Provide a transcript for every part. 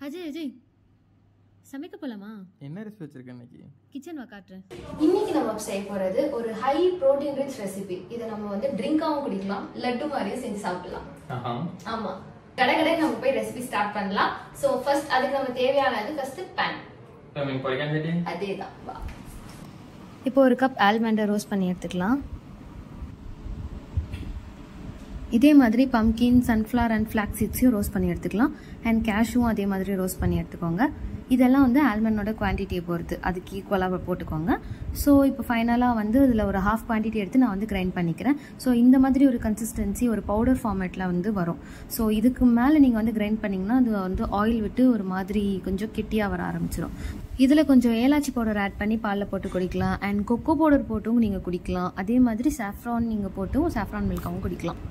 அஜய் அஜய் சமைக்க போலாமா? என்ன ரெசிபி வச்சிருக்க இன்னைக்கு? கிச்சன் வா காட்டுறேன். இன்னைக்கு நம்ம செய்ய போறது ஒரு ஹை புரோட்டீன் ரிச் ரெசிபி. இதை நம்ம வந்து ட்ரிங்காவும் குடிக்கலாம், லட்டு மாதிரியும் செஞ்சு சாப்பிடலாம். ஆமா, கடை நம்ம போய் ரெசிபி ஸ்டார்ட் பண்ணலாம். சோ ஃபர்ஸ்ட் அதுக்கு நம்ம தேவையானது ஃபர்ஸ்ட் பேன். அதேதான். வா, இப்போ ஒரு கப் ஆல்மண்டை ரோஸ்ட் பண்ணி எடுத்துக்கலாம். இதே மாதிரி பம்கின், சன்ஃப்ளவர் அண்ட் ஃபிளாக்ஸ் சீட்ஸையும் ரோஸ்ட் பண்ணி எடுத்துக்கலாம். அண்ட் கேஷ்யூவும் அதே மாதிரி ரோஸ்ட் பண்ணி எடுத்துக்கோங்க. இதெல்லாம் வந்து ஆல்மண்டோட குவான்டிட்டியை பொறுத்து அதுக்கு ஈக்குவலாக போட்டுக்கோங்க. ஸோ இப்போ ஃபைனலாக வந்து இதில் ஒரு ஹாஃப் குவான்டிட்டி எடுத்து நான் வந்து கிரைண்ட் பண்ணிக்கிறேன். ஸோ இந்த மாதிரி ஒரு கன்சிஸ்டன்சி ஒரு பவுடர் ஃபார்மேட்டில் வந்து வரும். ஸோ இதுக்கு மேலே நீங்கள் வந்து கிரைண்ட் பண்ணிங்கன்னா அது வந்து ஆயில் விட்டு ஒரு மாதிரி கொஞ்சம் கெட்டியாக வர ஆரம்பிச்சிடும். இதில் கொஞ்சம் ஏலாச்சி பவுடர் ஆட் பண்ணி பாலில் போட்டு குடிக்கலாம். அண்ட் கொக்கோ பவுடர் போட்டும் நீங்கள் குடிக்கலாம். அதே மாதிரி சாஃப்ரான் நீங்கள் போட்டும் சாஃப்ரான் மில்காவும் குடிக்கலாம்.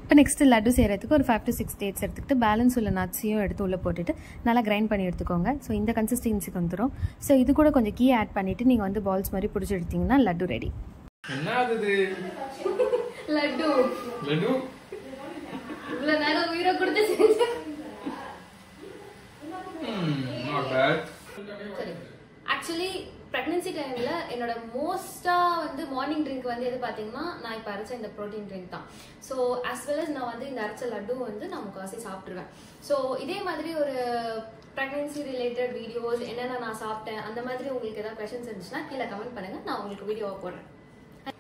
இப்போ நெக்ஸ்ட் லட்டு செய்கிறதுக்கு ஒரு 5 to 6 டேட்ஸ் எடுத்துக்கிட்டு பேலன்ஸ் உள்ள நட்ஸையும் எடுத்து உள்ளே போட்டுட்டு நல்லா கிரைண்ட் பண்ணி எடுத்துக்கோங்க. ஸோ இந்த கன்சிஸ்டன்சிக்கு வந்துடும். ஸோ இது கூட கொஞ்சம் கீ ஆட் பண்ணிவிட்டு நீங்கள் வந்து பால்ஸ் மாதிரி பிடிச்சி எடுத்தீங்கன்னா லட்டு ரெடி. லட்டு லட்டு இவ்வளவு நேரம் உயிரை கொடுத்து செஞ்சேன். சரி, ஆக்சுவலி பிரெக்னன்சி டைம்ல என்னோட மோஸ்டா வந்து மார்னிங் ட்ரிங்க் வந்து எது பாத்தீங்கன்னா நான் இப்ப அரைச்ச இந்த ப்ரோட்டீன் ட்ரிங்க் தான். ஸோ as well as நான் வந்து இந்த அரைச்ச லட்டு வந்து நான் முக்காசி சாப்பிட்டுருவேன். ஸோ இதே மாதிரி ஒரு பிரெக்னன்சி ரிலேட்டட் வீடியோஸ் என்னென்ன நான் சாப்பிட்டேன் அந்த மாதிரி உங்களுக்கு ஏதாவது கொஸ்டின்ஸ் இருந்துச்சுன்னா கீழே கமெண்ட் பண்ணுங்க, நான் உங்களுக்கு வீடியோவை போடுறேன்.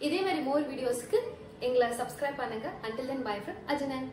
இதே மாதிரி மோர் வீடியோஸ்க்கு எங்களை சப்ஸ்கிரைப் பண்ணுங்க. until then bye from Ajanan.